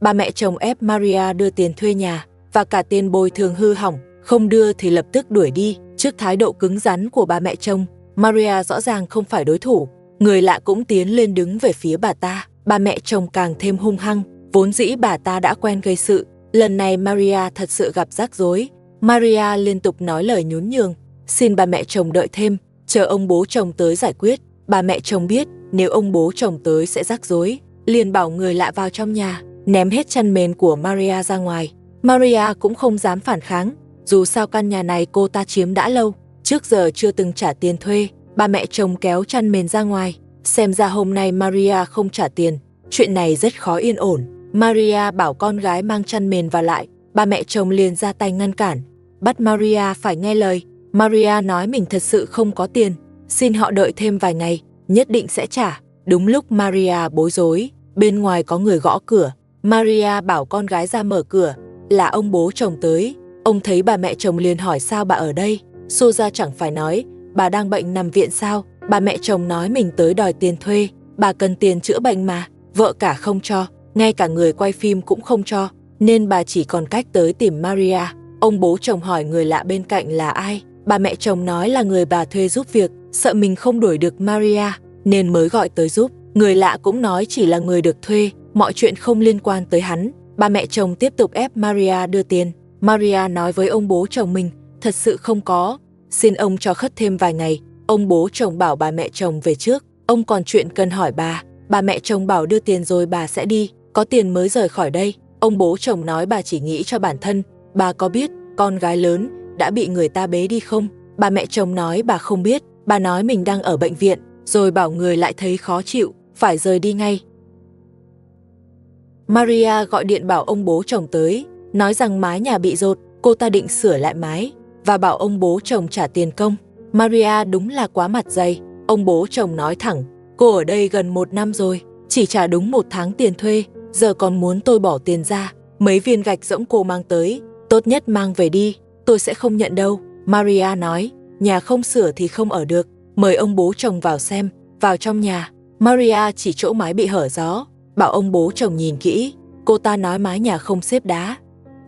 Bà mẹ chồng ép Maria đưa tiền thuê nhà và cả tiền bồi thường hư hỏng, không đưa thì lập tức đuổi đi. Trước thái độ cứng rắn của bà mẹ chồng, Maria rõ ràng không phải đối thủ. Người lạ cũng tiến lên đứng về phía bà ta. Bà mẹ chồng càng thêm hung hăng, vốn dĩ bà ta đã quen gây sự. Lần này Maria thật sự gặp rắc rối. Maria liên tục nói lời nhún nhường, xin bà mẹ chồng đợi thêm, chờ ông bố chồng tới giải quyết. Bà mẹ chồng biết nếu ông bố chồng tới sẽ rắc rối, liền bảo người lạ vào trong nhà, ném hết chăn mền của Maria ra ngoài. Maria cũng không dám phản kháng, dù sao căn nhà này cô ta chiếm đã lâu, trước giờ chưa từng trả tiền thuê. Bà mẹ chồng kéo chăn mền ra ngoài, xem ra hôm nay Maria không trả tiền, chuyện này rất khó yên ổn. Maria bảo con gái mang chăn mền vào lại, bà mẹ chồng liền ra tay ngăn cản, bắt Maria phải nghe lời. Maria nói mình thật sự không có tiền, xin họ đợi thêm vài ngày, nhất định sẽ trả. Đúng lúc Maria bối rối, bên ngoài có người gõ cửa. Maria bảo con gái ra mở cửa, là ông bố chồng tới. Ông thấy bà mẹ chồng liền hỏi sao bà ở đây. Soja chẳng phải nói, bà đang bệnh nằm viện sao? Bà mẹ chồng nói mình tới đòi tiền thuê, bà cần tiền chữa bệnh mà. Vợ cả không cho, ngay cả người quay phim cũng không cho, nên bà chỉ còn cách tới tìm Maria. Ông bố chồng hỏi người lạ bên cạnh là ai. Bà mẹ chồng nói là người bà thuê giúp việc, sợ mình không đuổi được Maria nên mới gọi tới giúp. Người lạ cũng nói chỉ là người được thuê, mọi chuyện không liên quan tới hắn. Bà mẹ chồng tiếp tục ép Maria đưa tiền. Maria nói với ông bố chồng mình thật sự không có, xin ông cho khất thêm vài ngày. Ông bố chồng bảo bà mẹ chồng về trước, ông còn chuyện cần hỏi bà. Bà mẹ chồng bảo đưa tiền rồi bà sẽ đi, có tiền mới rời khỏi đây. Ông bố chồng nói bà chỉ nghĩ cho bản thân. Bà có biết con gái lớn đã bị người ta bế đi không? Bà mẹ chồng nói bà không biết, bà nói mình đang ở bệnh viện, rồi bảo người lại thấy khó chịu, phải rời đi ngay. Maria gọi điện bảo ông bố chồng tới, nói rằng mái nhà bị dột, cô ta định sửa lại mái, và bảo ông bố chồng trả tiền công. Maria đúng là quá mặt dày, ông bố chồng nói thẳng, cô ở đây gần 1 năm rồi, chỉ trả đúng 1 tháng tiền thuê, giờ còn muốn tôi bỏ tiền ra. Mấy viên gạch rỗng cô mang tới, tốt nhất mang về đi, tôi sẽ không nhận đâu. Maria nói, nhà không sửa thì không ở được, mời ông bố chồng vào xem. Vào trong nhà, Maria chỉ chỗ mái bị hở gió, bảo ông bố chồng nhìn kỹ. Cô ta nói mái nhà không xếp đá,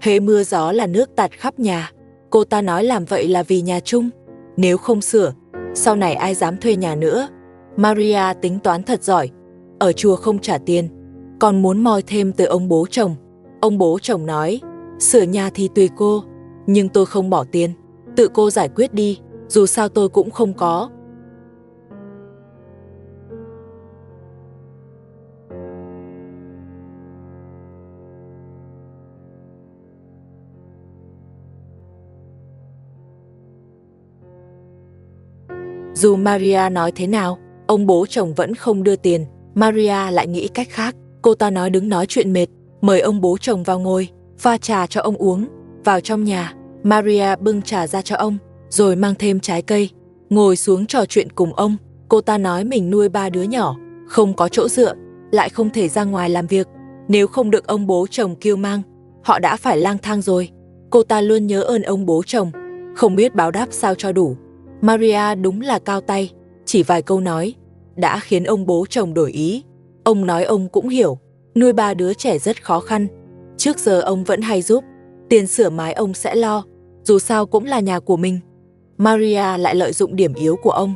hễ mưa gió là nước tạt khắp nhà. Cô ta nói làm vậy là vì nhà chung, nếu không sửa, sau này ai dám thuê nhà nữa. Maria tính toán thật giỏi, ở chùa không trả tiền, còn muốn moi thêm từ ông bố chồng. Ông bố chồng nói, sửa nhà thì tùy cô, nhưng tôi không bỏ tiền, tự cô giải quyết đi, dù sao tôi cũng không có. Dù Maria nói thế nào, ông bố chồng vẫn không đưa tiền. Maria lại nghĩ cách khác. Cô ta nói đứng nói chuyện mệt, mời ông bố chồng vào ngồi, pha trà cho ông uống. Vào trong nhà, Maria bưng trà ra cho ông, rồi mang thêm trái cây, ngồi xuống trò chuyện cùng ông. Cô ta nói mình nuôi 3 đứa nhỏ, không có chỗ dựa, lại không thể ra ngoài làm việc. Nếu không được ông bố chồng kêu mang, họ đã phải lang thang rồi. Cô ta luôn nhớ ơn ông bố chồng, không biết báo đáp sao cho đủ. Maria đúng là cao tay, chỉ vài câu nói đã khiến ông bố chồng đổi ý. Ông nói ông cũng hiểu, nuôi 3 đứa trẻ rất khó khăn. Trước giờ ông vẫn hay giúp, tiền sửa mái ông sẽ lo, dù sao cũng là nhà của mình. Maria lại lợi dụng điểm yếu của ông.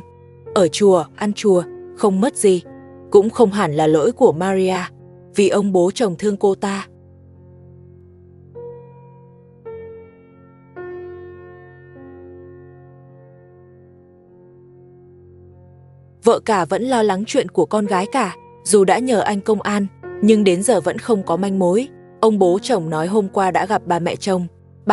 Ở chùa, ăn chùa, không mất gì. Cũng không hẳn là lỗi của Maria, vì ông bố chồng thương cô ta. Vợ cả vẫn lo lắng chuyện của con gái cả, dù đã nhờ anh công an, nhưng đến giờ vẫn không có manh mối. Ông bố chồng nói hôm qua đã gặp bà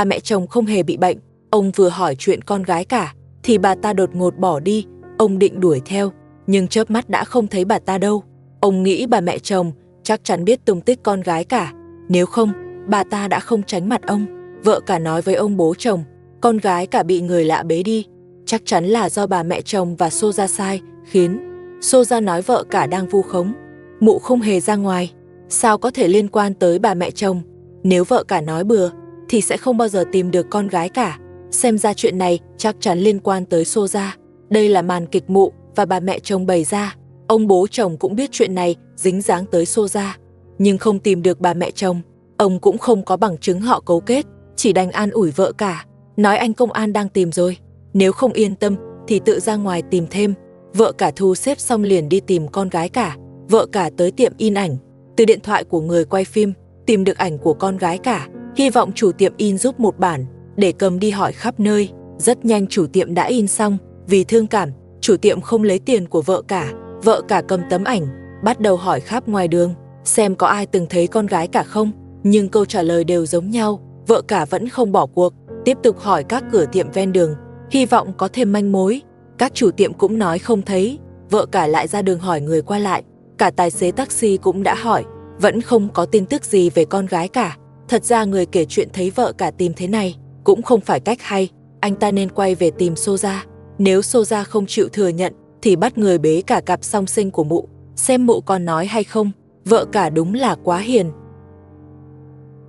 mẹ chồng không hề bị bệnh. Ông vừa hỏi chuyện con gái cả, thì bà ta đột ngột bỏ đi. Ông định đuổi theo, nhưng chớp mắt đã không thấy bà ta đâu. Ông nghĩ bà mẹ chồng chắc chắn biết tung tích con gái cả, nếu không, bà ta đã không tránh mặt ông. Vợ cả nói với ông bố chồng, con gái cả bị người lạ bế đi, chắc chắn là do bà mẹ chồng và Soja sai khiến. Soja nói vợ cả đang vu khống, mụ không hề ra ngoài, sao có thể liên quan tới bà mẹ chồng. Nếu vợ cả nói bừa thì sẽ không bao giờ tìm được con gái cả. Xem ra chuyện này chắc chắn liên quan tới Soja. Đây là màn kịch mụ và bà mẹ chồng bày ra. Ông bố chồng cũng biết chuyện này dính dáng tới Soja, nhưng không tìm được bà mẹ chồng. Ông cũng không có bằng chứng họ cấu kết, chỉ đành an ủi vợ cả, nói anh công an đang tìm rồi, nếu không yên tâm thì tự ra ngoài tìm thêm. Vợ cả thu xếp xong liền đi tìm con gái cả. Vợ cả tới tiệm in ảnh, từ điện thoại của người quay phim tìm được ảnh của con gái cả, hy vọng chủ tiệm in giúp một bản để cầm đi hỏi khắp nơi. Rất nhanh chủ tiệm đã in xong, vì thương cảm, chủ tiệm không lấy tiền của vợ cả. Vợ cả cầm tấm ảnh, bắt đầu hỏi khắp ngoài đường, xem có ai từng thấy con gái cả không, nhưng câu trả lời đều giống nhau. Vợ cả vẫn không bỏ cuộc, tiếp tục hỏi các cửa tiệm ven đường, hy vọng có thêm manh mối. Các chủ tiệm cũng nói không thấy. Vợ cả lại ra đường hỏi người qua lại, cả tài xế taxi cũng đã hỏi, vẫn không có tin tức gì về con gái cả. Thật ra người kể chuyện thấy vợ cả tìm thế này cũng không phải cách hay, anh ta nên quay về tìm Soja. Nếu Soja không chịu thừa nhận thì bắt người bế cả cặp song sinh của mụ, xem mụ còn nói hay không. Vợ cả đúng là quá hiền.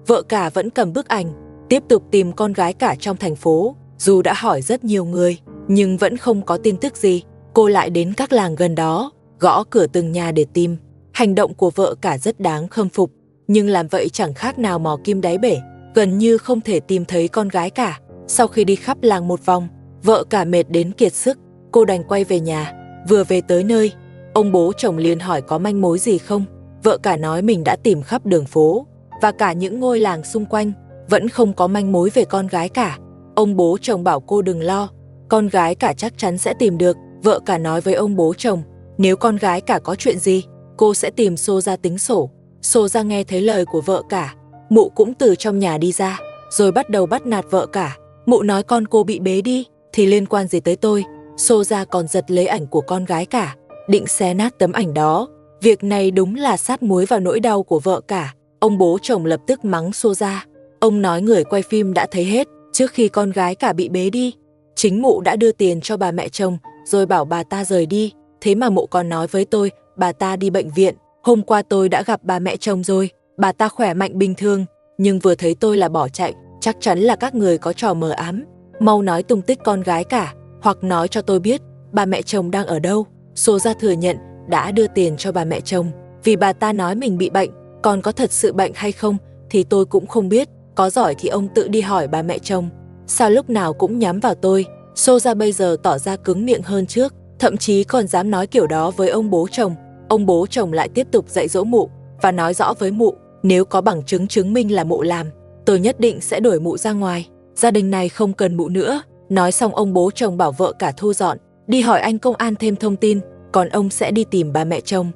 Vợ cả vẫn cầm bức ảnh, tiếp tục tìm con gái cả trong thành phố. Dù đã hỏi rất nhiều người, nhưng vẫn không có tin tức gì. Cô lại đến các làng gần đó, gõ cửa từng nhà để tìm. Hành động của vợ cả rất đáng khâm phục, nhưng làm vậy chẳng khác nào mò kim đáy bể, gần như không thể tìm thấy con gái cả. Sau khi đi khắp làng một vòng, vợ cả mệt đến kiệt sức, cô đành quay về nhà. Vừa về tới nơi, ông bố chồng liền hỏi có manh mối gì không. Vợ cả nói mình đã tìm khắp đường phố và cả những ngôi làng xung quanh, vẫn không có manh mối về con gái cả. Ông bố chồng bảo cô đừng lo, con gái cả chắc chắn sẽ tìm được. Vợ cả nói với ông bố chồng, nếu con gái cả có chuyện gì, cô sẽ tìm Soja tính sổ. Soja nghe thấy lời của vợ cả, mụ cũng từ trong nhà đi ra, rồi bắt đầu bắt nạt vợ cả. Mụ nói con cô bị bế đi, thì liên quan gì tới tôi. Soja còn giật lấy ảnh của con gái cả, định xé nát tấm ảnh đó. Việc này đúng là sát muối vào nỗi đau của vợ cả. Ông bố chồng lập tức mắng Soja. Ông nói người quay phim đã thấy hết, trước khi con gái cả bị bế đi, chính mụ đã đưa tiền cho bà mẹ chồng, rồi bảo bà ta rời đi. Thế mà mụ còn nói với tôi, bà ta đi bệnh viện. Hôm qua tôi đã gặp bà mẹ chồng rồi, bà ta khỏe mạnh bình thường, nhưng vừa thấy tôi là bỏ chạy. Chắc chắn là các người có trò mờ ám. Mau nói tung tích con gái cả, hoặc nói cho tôi biết bà mẹ chồng đang ở đâu. Soja thừa nhận đã đưa tiền cho bà mẹ chồng, vì bà ta nói mình bị bệnh. Còn có thật sự bệnh hay không thì tôi cũng không biết. Có giỏi thì ông tự đi hỏi bà mẹ chồng. Sao lúc nào cũng nhắm vào tôi. Soja bây giờ tỏ ra cứng miệng hơn trước, thậm chí còn dám nói kiểu đó với ông bố chồng. Ông bố chồng lại tiếp tục dạy dỗ mụ và nói rõ với mụ, nếu có bằng chứng chứng minh là mụ làm, tôi nhất định sẽ đuổi mụ ra ngoài. Gia đình này không cần mụ nữa. Nói xong ông bố chồng bảo vợ cả thu dọn, đi hỏi anh công an thêm thông tin, còn ông sẽ đi tìm bà mẹ chồng.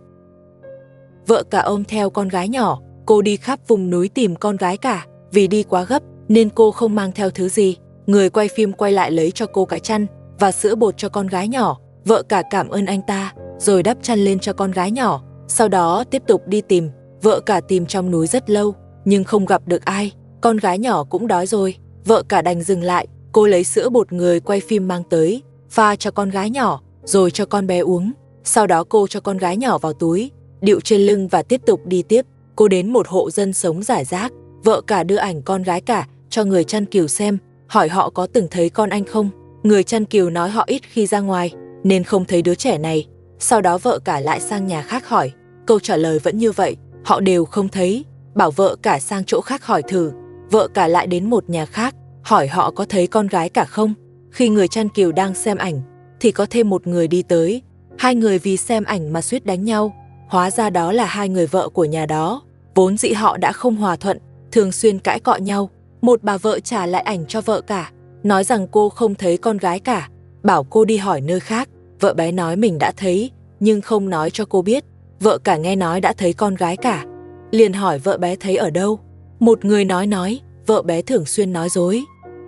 Vợ cả ôm theo con gái nhỏ, cô đi khắp vùng núi tìm con gái cả. Vì đi quá gấp nên cô không mang theo thứ gì. Người quay phim quay lại lấy cho cô cái chăn và sữa bột cho con gái nhỏ. Vợ cả cảm ơn anh ta, rồi đắp chăn lên cho con gái nhỏ. Sau đó tiếp tục đi tìm. Vợ cả tìm trong núi rất lâu, nhưng không gặp được ai. Con gái nhỏ cũng đói rồi, vợ cả đành dừng lại. Cô lấy sữa bột người quay phim mang tới, pha cho con gái nhỏ, rồi cho con bé uống. Sau đó cô cho con gái nhỏ vào túi, đựu trên lưng và tiếp tục đi tiếp. Cô đến một hộ dân sống rải rác. Vợ cả đưa ảnh con gái cả cho người chăn cừu xem, hỏi họ có từng thấy con anh không. Người chăn cừu nói họ ít khi ra ngoài nên không thấy đứa trẻ này. Sau đó vợ cả lại sang nhà khác hỏi, câu trả lời vẫn như vậy, họ đều không thấy. Bảo vợ cả sang chỗ khác hỏi thử. Vợ cả lại đến một nhà khác, hỏi họ có thấy con gái cả không. Khi người chăn cừu đang xem ảnh thì có thêm một người đi tới. Hai người vì xem ảnh mà suýt đánh nhau. Hóa ra đó là hai người vợ của nhà đó. Vốn dĩ họ đã không hòa thuận, thường xuyên cãi cọ nhau. Một bà vợ trả lại ảnh cho vợ cả, nói rằng cô không thấy con gái cả, bảo cô đi hỏi nơi khác. Vợ bé nói mình đã thấy, nhưng không nói cho cô biết. Vợ cả nghe nói đã thấy con gái cả, liền hỏi vợ bé thấy ở đâu. Một người nói, vợ bé thường xuyên nói dối.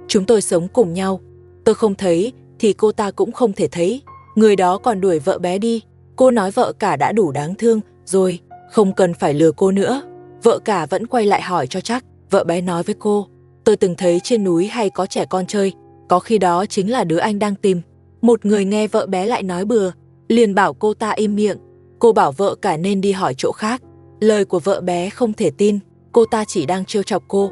Chúng tôi sống cùng nhau, tôi không thấy thì cô ta cũng không thể thấy. Người đó còn đuổi vợ bé đi. Cô nói vợ cả đã đủ đáng thương rồi, không cần phải lừa cô nữa. Vợ cả vẫn quay lại hỏi cho chắc. Vợ bé nói với cô, tôi từng thấy trên núi hay có trẻ con chơi, có khi đó chính là đứa anh đang tìm. Một người nghe vợ bé lại nói bừa, liền bảo cô ta im miệng. Cô bảo vợ cả nên đi hỏi chỗ khác. Lời của vợ bé không thể tin, cô ta chỉ đang trêu chọc cô.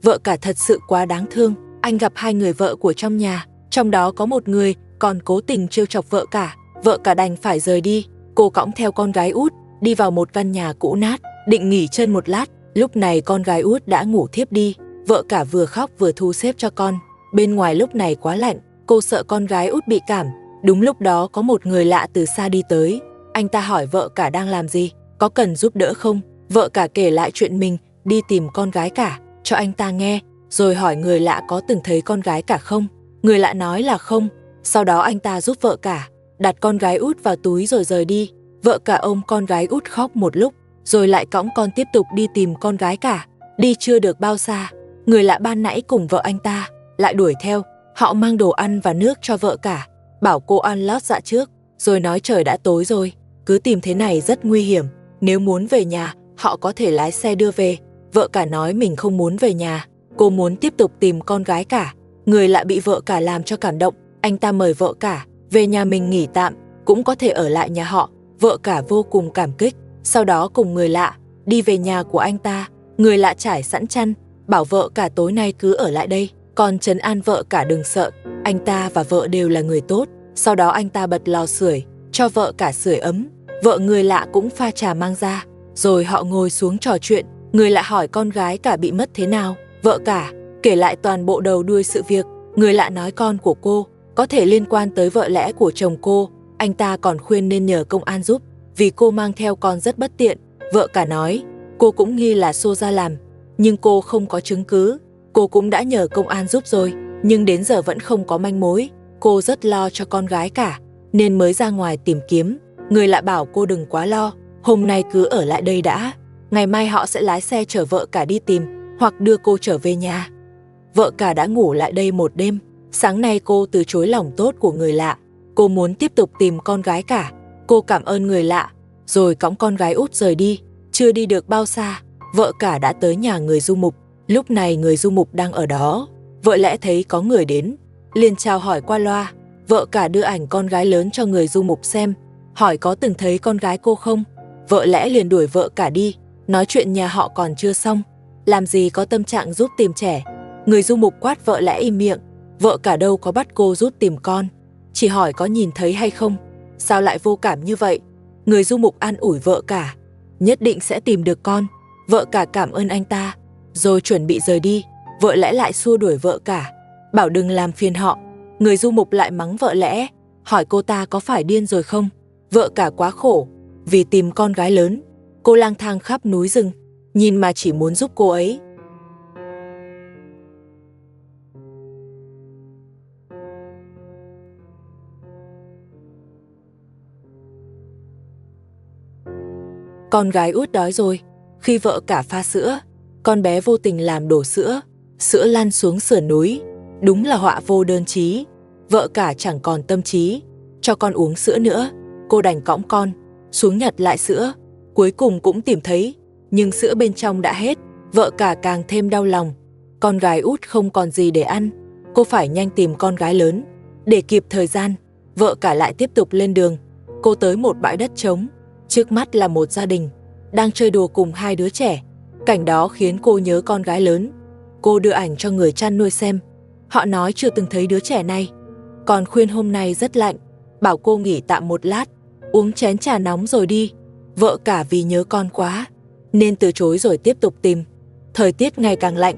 Vợ cả thật sự quá đáng thương. Anh gặp hai người vợ của trong nhà, trong đó có một người còn cố tình trêu chọc vợ cả. Vợ cả đành phải rời đi. Cô cõng theo con gái út, đi vào một căn nhà cũ nát, định nghỉ chân một lát. Lúc này con gái út đã ngủ thiếp đi, vợ cả vừa khóc vừa thu xếp cho con. Bên ngoài lúc này quá lạnh, cô sợ con gái út bị cảm. Đúng lúc đó có một người lạ từ xa đi tới. Anh ta hỏi vợ cả đang làm gì, có cần giúp đỡ không? Vợ cả kể lại chuyện mình đi tìm con gái cả cho anh ta nghe, rồi hỏi người lạ có từng thấy con gái cả không. Người lạ nói là không. Sau đó anh ta giúp vợ cả đặt con gái út vào túi rồi rời đi. Vợ cả ôm con gái út khóc một lúc, rồi lại cõng con tiếp tục đi tìm con gái cả. Đi chưa được bao xa, người lạ ban nãy cùng vợ anh ta lại đuổi theo. Họ mang đồ ăn và nước cho vợ cả, bảo cô ăn lót dạ trước, rồi nói trời đã tối rồi, cứ tìm thế này rất nguy hiểm. Nếu muốn về nhà, họ có thể lái xe đưa về. Vợ cả nói mình không muốn về nhà, cô muốn tiếp tục tìm con gái cả. Người lạ bị vợ cả làm cho cảm động, anh ta mời vợ cả về nhà mình nghỉ tạm, cũng có thể ở lại nhà họ. Vợ cả vô cùng cảm kích, sau đó cùng người lạ đi về nhà của anh ta. Người lạ trải sẵn chăn, bảo vợ cả tối nay cứ ở lại đây, còn trấn an vợ cả đừng sợ, anh ta và vợ đều là người tốt. Sau đó anh ta bật lò sưởi cho vợ cả sưởi ấm, vợ người lạ cũng pha trà mang ra, rồi họ ngồi xuống trò chuyện. Người lạ hỏi con gái cả bị mất thế nào, vợ cả kể lại toàn bộ đầu đuôi sự việc. Người lạ nói con của cô có thể liên quan tới vợ lẽ của chồng cô. Anh ta còn khuyên nên nhờ công an giúp, vì cô mang theo con rất bất tiện. Vợ cả nói cô cũng nghi là xô ra làm, nhưng cô không có chứng cứ. Cô cũng đã nhờ công an giúp rồi, nhưng đến giờ vẫn không có manh mối. Cô rất lo cho con gái cả, nên mới ra ngoài tìm kiếm. Người lạ bảo cô đừng quá lo, hôm nay cứ ở lại đây đã. Ngày mai họ sẽ lái xe chở vợ cả đi tìm, hoặc đưa cô trở về nhà. Vợ cả đã ngủ lại đây một đêm. Sáng nay cô từ chối lòng tốt của người lạ. Cô muốn tiếp tục tìm con gái cả. Cô cảm ơn người lạ, rồi cõng con gái út rời đi. Chưa đi được bao xa, vợ cả đã tới nhà người du mục. Lúc này người du mục đang ở đó. Vợ lẽ thấy có người đến, liền chào hỏi qua loa. Vợ cả đưa ảnh con gái lớn cho người du mục xem, hỏi có từng thấy con gái cô không. Vợ lẽ liền đuổi vợ cả đi, nói chuyện nhà họ còn chưa xong, làm gì có tâm trạng giúp tìm trẻ. Người du mục quát vợ lẽ im miệng. Vợ cả đâu có bắt cô giúp tìm con, chỉ hỏi có nhìn thấy hay không. Sao lại vô cảm như vậy? Người du mục an ủi vợ cả, nhất định sẽ tìm được con. Vợ cả cảm ơn anh ta, rồi chuẩn bị rời đi. Vợ lẽ lại xua đuổi vợ cả, bảo đừng làm phiền họ. Người du mục lại mắng vợ lẽ, hỏi cô ta có phải điên rồi không. Vợ cả quá khổ, vì tìm con gái lớn, cô lang thang khắp núi rừng, nhìn mà chỉ muốn giúp cô ấy. Con gái út đói rồi. Khi vợ cả pha sữa, con bé vô tình làm đổ sữa, sữa lăn xuống sườn núi. Đúng là họa vô đơn chí. Vợ cả chẳng còn tâm trí cho con uống sữa nữa. Cô đành cõng con xuống nhặt lại sữa. Cuối cùng cũng tìm thấy, nhưng sữa bên trong đã hết. Vợ cả càng thêm đau lòng. Con gái út không còn gì để ăn. Cô phải nhanh tìm con gái lớn. Để kịp thời gian, vợ cả lại tiếp tục lên đường. Cô tới một bãi đất trống. Trước mắt là một gia đình đang chơi đùa cùng hai đứa trẻ. Cảnh đó khiến cô nhớ con gái lớn. Cô đưa ảnh cho người chăn nuôi xem. Họ nói chưa từng thấy đứa trẻ này, còn khuyên hôm nay rất lạnh, bảo cô nghỉ tạm một lát, uống chén trà nóng rồi đi. Vợ cả vì nhớ con quá nên từ chối rồi tiếp tục tìm. Thời tiết ngày càng lạnh,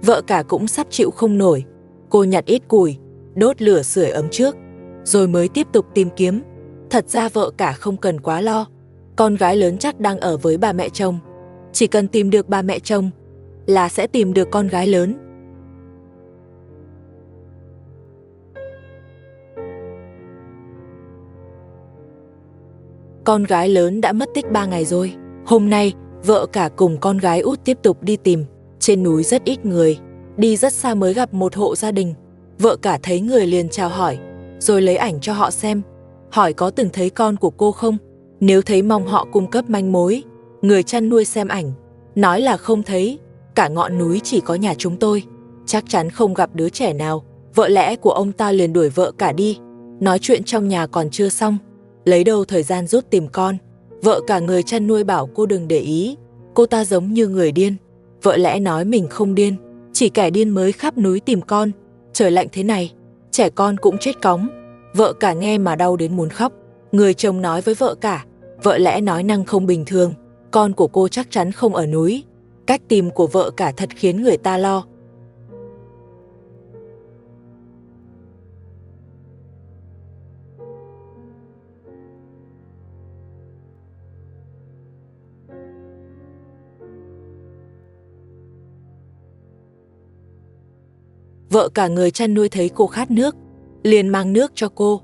vợ cả cũng sắp chịu không nổi. Cô nhặt ít củi, đốt lửa sưởi ấm trước, rồi mới tiếp tục tìm kiếm. Thật ra vợ cả không cần quá lo. Con gái lớn chắc đang ở với bà mẹ chồng. Chỉ cần tìm được bà mẹ chồng là sẽ tìm được con gái lớn. Con gái lớn đã mất tích 3 ngày rồi. Hôm nay, vợ cả cùng con gái út tiếp tục đi tìm. Trên núi rất ít người, đi rất xa mới gặp một hộ gia đình. Vợ cả thấy người liền chào hỏi, rồi lấy ảnh cho họ xem, hỏi có từng thấy con của cô không. Nếu thấy mong họ cung cấp manh mối. Người chăn nuôi xem ảnh, nói là không thấy, cả ngọn núi chỉ có nhà chúng tôi, chắc chắn không gặp đứa trẻ nào. Vợ lẽ của ông ta liền đuổi vợ cả đi, nói chuyện trong nhà còn chưa xong, lấy đâu thời gian giúp tìm con. Vợ cả người chăn nuôi bảo cô đừng để ý, cô ta giống như người điên. Vợ lẽ nói mình không điên, chỉ kẻ điên mới khắp núi tìm con. Trời lạnh thế này, trẻ con cũng chết cóng. Vợ cả nghe mà đau đến muốn khóc. Người chồng nói với vợ cả, Vợ lẽ nói năng không bình thường, con của cô chắc chắn không ở núi. Cách tìm của vợ cả thật khiến người ta lo. Vợ cả người chăn nuôi thấy cô khát nước, liền mang nước cho cô.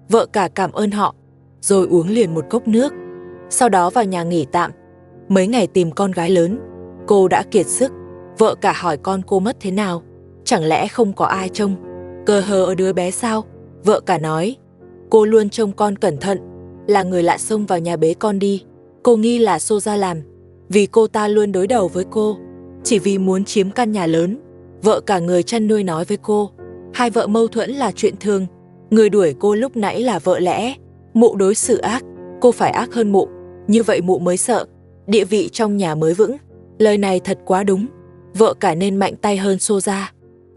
Vợ cả cảm ơn họ, rồi uống liền một cốc nước. Sau đó vào nhà nghỉ tạm. Mấy ngày tìm con gái lớn, cô đã kiệt sức. Vợ cả hỏi con cô mất thế nào, chẳng lẽ không có ai trông? Cờ hờ ở đứa bé sao? Vợ cả nói, cô luôn trông con cẩn thận, là người lạ xông vào nhà bế con đi. Cô nghi là Soja làm, vì cô ta luôn đối đầu với cô, chỉ vì muốn chiếm căn nhà lớn. Vợ cả người chăn nuôi nói với cô, hai vợ mâu thuẫn là chuyện thường. Người đuổi cô lúc nãy là vợ lẽ. Mụ đối xử ác, cô phải ác hơn mụ, như vậy mụ mới sợ, địa vị trong nhà mới vững. Lời này thật quá đúng. Vợ cả nên mạnh tay hơn Soja,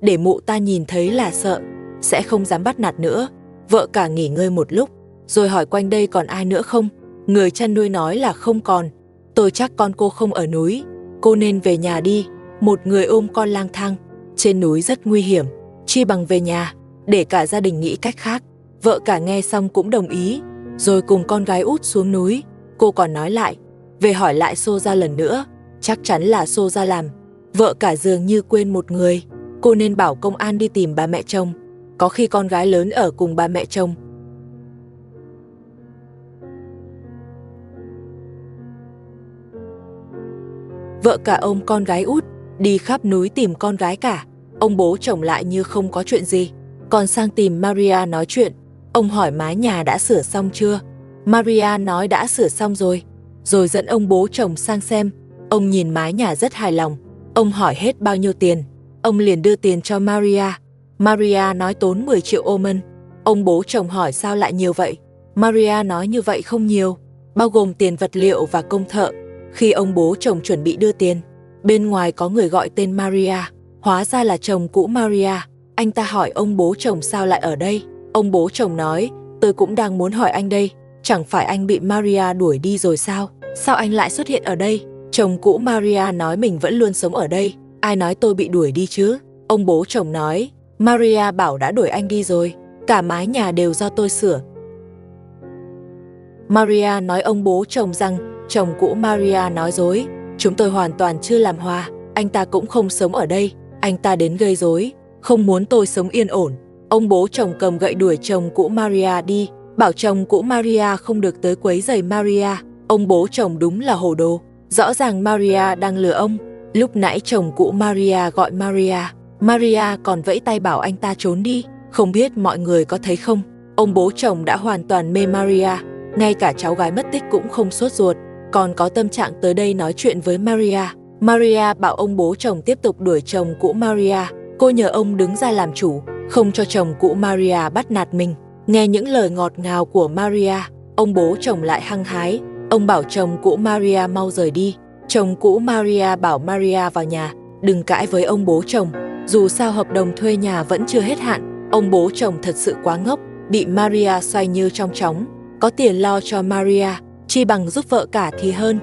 để mụ ta nhìn thấy là sợ, sẽ không dám bắt nạt nữa. Vợ cả nghỉ ngơi một lúc, rồi hỏi quanh đây còn ai nữa không. Người chăn nuôi nói là không còn. Tôi chắc con cô không ở núi, cô nên về nhà đi. Một người ôm con lang thang trên núi rất nguy hiểm, chi bằng về nhà, để cả gia đình nghĩ cách khác. Vợ cả nghe xong cũng đồng ý, rồi cùng con gái út xuống núi. Cô còn nói lại, về hỏi lại Soja lần nữa, chắc chắn là Soja làm. Vợ cả dường như quên một người, cô nên bảo công an đi tìm ba mẹ chồng. Có khi con gái lớn ở cùng ba mẹ chồng. Vợ cả ôm con gái út, đi khắp núi tìm con gái cả. Ông bố chồng lại như không có chuyện gì, còn sang tìm Maria nói chuyện. Ông hỏi mái nhà đã sửa xong chưa? Maria nói đã sửa xong rồi dẫn ông bố chồng sang xem. Ông nhìn mái nhà rất hài lòng. Ông hỏi hết bao nhiêu tiền. Ông liền đưa tiền cho Maria. Maria nói tốn 10 triệu omen. Ông bố chồng hỏi sao lại nhiều vậy? Maria nói như vậy không nhiều, bao gồm tiền vật liệu và công thợ. Khi ông bố chồng chuẩn bị đưa tiền, bên ngoài có người gọi tên Maria. Hóa ra là chồng cũ Maria. Anh ta hỏi ông bố chồng sao lại ở đây. Ông bố chồng nói, tôi cũng đang muốn hỏi anh đây, chẳng phải anh bị Maria đuổi đi rồi sao? Sao anh lại xuất hiện ở đây? Chồng cũ Maria nói mình vẫn luôn sống ở đây. Ai nói tôi bị đuổi đi chứ? Ông bố chồng nói, Maria bảo đã đuổi anh đi rồi, cả mái nhà đều do tôi sửa. Maria nói ông bố chồng rằng chồng cũ Maria nói dối, chúng tôi hoàn toàn chưa làm hòa, anh ta cũng không sống ở đây, anh ta đến gây rối, không muốn tôi sống yên ổn. Ông bố chồng cầm gậy đuổi chồng cũ Maria đi, bảo chồng cũ Maria không được tới quấy rầy Maria. Ông bố chồng đúng là hồ đồ, rõ ràng Maria đang lừa ông. Lúc nãy chồng cũ Maria gọi Maria, Maria còn vẫy tay bảo anh ta trốn đi, không biết mọi người có thấy không? Ông bố chồng đã hoàn toàn mê Maria, ngay cả cháu gái mất tích cũng không sốt ruột, còn có tâm trạng tới đây nói chuyện với Maria. Maria bảo ông bố chồng tiếp tục đuổi chồng cũ Maria, cô nhờ ông đứng ra làm chủ, không cho chồng cũ Maria bắt nạt mình. Nghe những lời ngọt ngào của Maria, ông bố chồng lại hăng hái, ông bảo chồng cũ Maria mau rời đi. Chồng cũ Maria bảo Maria vào nhà, đừng cãi với ông bố chồng, dù sao hợp đồng thuê nhà vẫn chưa hết hạn. Ông bố chồng thật sự quá ngốc, bị Maria xoay như trong chóng, có tiền lo cho Maria, chi bằng giúp vợ cả thì hơn.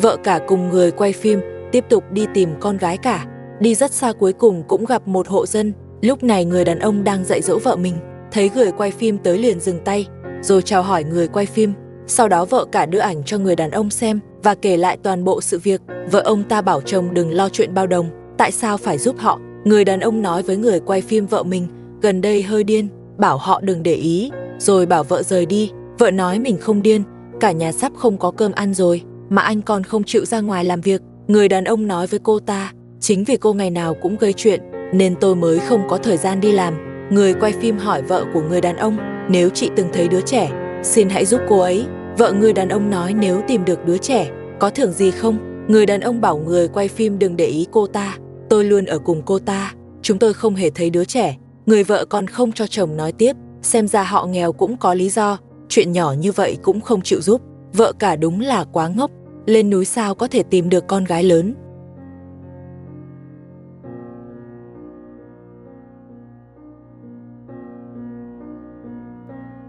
Vợ cả cùng người quay phim tiếp tục đi tìm con gái cả, đi rất xa cuối cùng cũng gặp một hộ dân. Lúc này người đàn ông đang dạy dỗ vợ mình, thấy người quay phim tới liền dừng tay, rồi chào hỏi người quay phim. Sau đó vợ cả đưa ảnh cho người đàn ông xem và kể lại toàn bộ sự việc. Vợ ông ta bảo chồng đừng lo chuyện bao đồng, tại sao phải giúp họ. Người đàn ông nói với người quay phim vợ mình gần đây hơi điên, bảo họ đừng để ý, rồi bảo vợ rời đi. Vợ nói mình không điên, cả nhà sắp không có cơm ăn rồi, mà anh còn không chịu ra ngoài làm việc. Người đàn ông nói với cô ta, chính vì cô ngày nào cũng gây chuyện, nên tôi mới không có thời gian đi làm. Người quay phim hỏi vợ của người đàn ông, nếu chị từng thấy đứa trẻ, xin hãy giúp cô ấy. Vợ người đàn ông nói nếu tìm được đứa trẻ, có thưởng gì không? Người đàn ông bảo người quay phim đừng để ý cô ta, tôi luôn ở cùng cô ta, chúng tôi không hề thấy đứa trẻ. Người vợ còn không cho chồng nói tiếp, xem ra họ nghèo cũng có lý do, chuyện nhỏ như vậy cũng không chịu giúp. Vợ cả đúng là quá ngốc, lên núi sao có thể tìm được con gái lớn.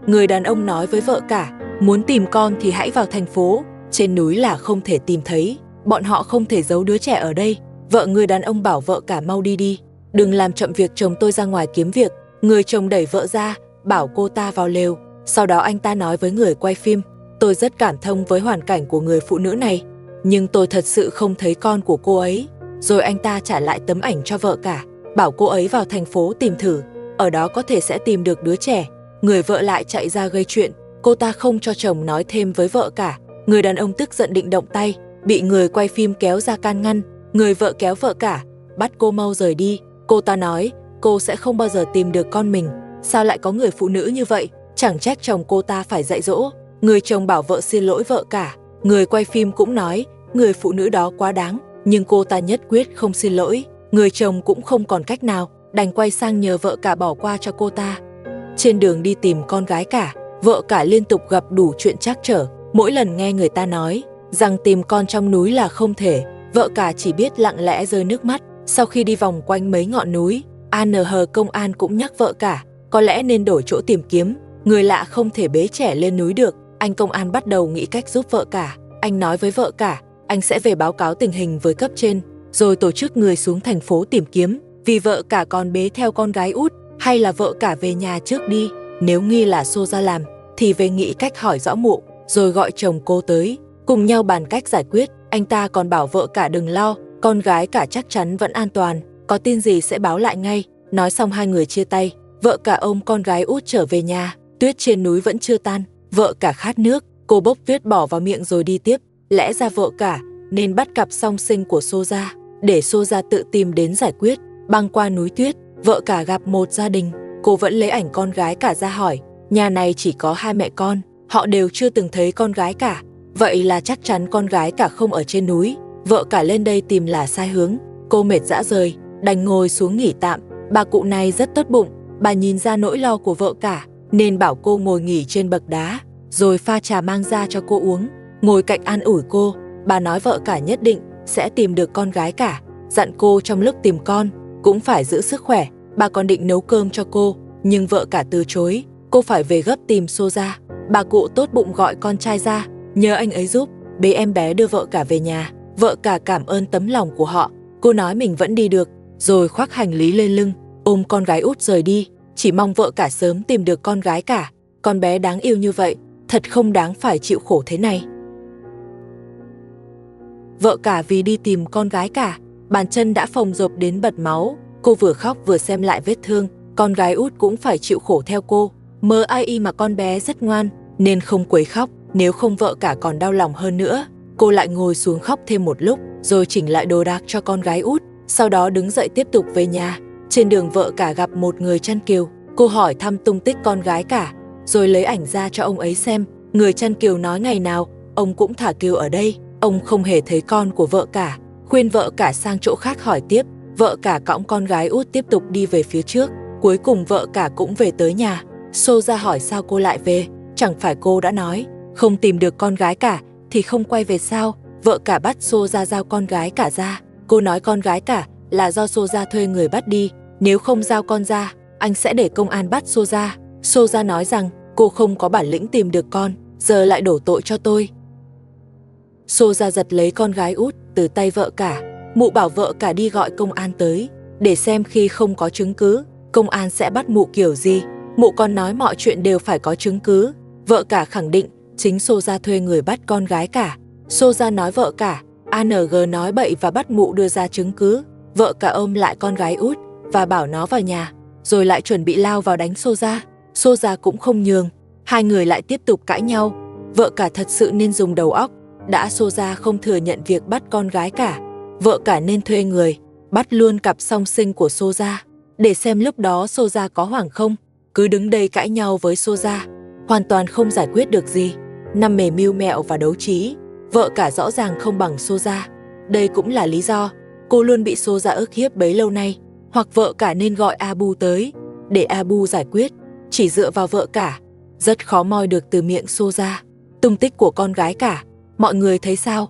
Người đàn ông nói với vợ cả, muốn tìm con thì hãy vào thành phố, trên núi là không thể tìm thấy, bọn họ không thể giấu đứa trẻ ở đây. Vợ người đàn ông bảo vợ cả mau đi đi, đừng làm chậm việc chồng tôi ra ngoài kiếm việc. Người chồng đẩy vợ ra, bảo cô ta vào lều. Sau đó anh ta nói với người quay phim, tôi rất cảm thông với hoàn cảnh của người phụ nữ này, nhưng tôi thật sự không thấy con của cô ấy. Rồi anh ta trả lại tấm ảnh cho vợ cả, bảo cô ấy vào thành phố tìm thử, ở đó có thể sẽ tìm được đứa trẻ. Người vợ lại chạy ra gây chuyện, cô ta không cho chồng nói thêm với vợ cả. Người đàn ông tức giận định động tay, bị người quay phim kéo ra can ngăn. Người vợ kéo vợ cả, bắt cô mau rời đi. Cô ta nói, cô sẽ không bao giờ tìm được con mình. Sao lại có người phụ nữ như vậy? Chẳng trách chồng cô ta phải dạy dỗ. Người chồng bảo vợ xin lỗi vợ cả. Người quay phim cũng nói, người phụ nữ đó quá đáng, nhưng cô ta nhất quyết không xin lỗi. Người chồng cũng không còn cách nào, đành quay sang nhờ vợ cả bỏ qua cho cô ta. Trên đường đi tìm con gái cả, vợ cả liên tục gặp đủ chuyện trắc trở. Mỗi lần nghe người ta nói rằng tìm con trong núi là không thể, vợ cả chỉ biết lặng lẽ rơi nước mắt. Sau khi đi vòng quanh mấy ngọn núi, ANH công an cũng nhắc vợ cả, có lẽ nên đổi chỗ tìm kiếm, người lạ không thể bế trẻ lên núi được. Anh công an bắt đầu nghĩ cách giúp vợ cả. Anh nói với vợ cả, anh sẽ về báo cáo tình hình với cấp trên, rồi tổ chức người xuống thành phố tìm kiếm. Vì vợ cả còn bế theo con gái út, hay là vợ cả về nhà trước đi, nếu nghi là Xô ra làm, thì về nghĩ cách hỏi rõ mụ, rồi gọi chồng cô tới, cùng nhau bàn cách giải quyết. Anh ta còn bảo vợ cả đừng lo, con gái cả chắc chắn vẫn an toàn, có tin gì sẽ báo lại ngay. Nói xong hai người chia tay, vợ cả ôm con gái út trở về nhà. Tuyết trên núi vẫn chưa tan, vợ cả khát nước, cô bốc tuyết bỏ vào miệng rồi đi tiếp. Lẽ ra vợ cả nên bắt cặp song sinh của Xô ra, để Xô ra tự tìm đến giải quyết. Băng qua núi tuyết, vợ cả gặp một gia đình, cô vẫn lấy ảnh con gái cả ra hỏi, nhà này chỉ có hai mẹ con, họ đều chưa từng thấy con gái cả, vậy là chắc chắn con gái cả không ở trên núi. Vợ cả lên đây tìm là sai hướng, cô mệt rã rời, đành ngồi xuống nghỉ tạm. Bà cụ này rất tốt bụng, bà nhìn ra nỗi lo của vợ cả, nên bảo cô ngồi nghỉ trên bậc đá, rồi pha trà mang ra cho cô uống, ngồi cạnh an ủi cô. Bà nói vợ cả nhất định sẽ tìm được con gái cả, dặn cô trong lúc tìm con cũng phải giữ sức khỏe. Bà còn định nấu cơm cho cô, nhưng vợ cả từ chối, cô phải về gấp tìm Xô ra. Bà cụ tốt bụng gọi con trai ra, nhờ anh ấy giúp bế em bé đưa vợ cả về nhà. Vợ cả cảm ơn tấm lòng của họ, cô nói mình vẫn đi được, rồi khoác hành lý lên lưng, ôm con gái út rời đi, chỉ mong vợ cả sớm tìm được con gái cả. Con bé đáng yêu như vậy, thật không đáng phải chịu khổ thế này. Vợ cả vì đi tìm con gái cả, bàn chân đã phồng rộp đến bật máu, cô vừa khóc vừa xem lại vết thương. Con gái út cũng phải chịu khổ theo cô. MII mà con bé rất ngoan nên không quấy khóc, nếu không vợ cả còn đau lòng hơn nữa. Cô lại ngồi xuống khóc thêm một lúc, rồi chỉnh lại đồ đạc cho con gái út, sau đó đứng dậy tiếp tục về nhà. Trên đường vợ cả gặp một người chăn cừu, cô hỏi thăm tung tích con gái cả, rồi lấy ảnh ra cho ông ấy xem. Người chăn cừu nói ngày nào ông cũng thả cừu ở đây, ông không hề thấy con của vợ cả, khuyên vợ cả sang chỗ khác hỏi tiếp. Vợ cả cõng con gái út tiếp tục đi về phía trước. Cuối cùng vợ cả cũng về tới nhà. Xô ra hỏi sao cô lại về, chẳng phải cô đã nói không tìm được con gái cả thì không quay về sao? Vợ cả bắt Xô ra giao con gái cả ra. Cô nói con gái cả là do Xô ra thuê người bắt đi, nếu không giao con ra, anh sẽ để công an bắt Xô ra. Xô ra nói rằng cô không có bản lĩnh tìm được con, giờ lại đổ tội cho tôi. Xô ra giật lấy con gái út từ tay vợ cả. Mụ bảo vợ cả đi gọi công an tới, để xem khi không có chứng cứ, công an sẽ bắt mụ kiểu gì. Mụ còn nói mọi chuyện đều phải có chứng cứ. Vợ cả khẳng định chính Xô ra thuê người bắt con gái cả. Xô ra nói vợ cả, ANG nói bậy và bắt mụ đưa ra chứng cứ. Vợ cả ôm lại con gái út và bảo nó vào nhà, rồi lại chuẩn bị lao vào đánh Xô ra. Xô ra cũng không nhường, hai người lại tiếp tục cãi nhau. Vợ cả thật sự nên dùng đầu óc, đã Xô ra không thừa nhận việc bắt con gái cả, vợ cả nên thuê người bắt luôn cặp song sinh của Xô ra, để xem lúc đó Xô ra có hoảng không. Cứ đứng đây cãi nhau với Xô ra, hoàn toàn không giải quyết được gì. Nằm mề mưu mẹo và đấu trí, vợ cả rõ ràng không bằng Xô ra. Đây cũng là lý do cô luôn bị Xô ra ức hiếp bấy lâu nay. Hoặc vợ cả nên gọi Abu tới, để Abu giải quyết. Chỉ dựa vào vợ cả, rất khó moi được từ miệng Xô ra tung tích của con gái cả. Mọi người thấy sao?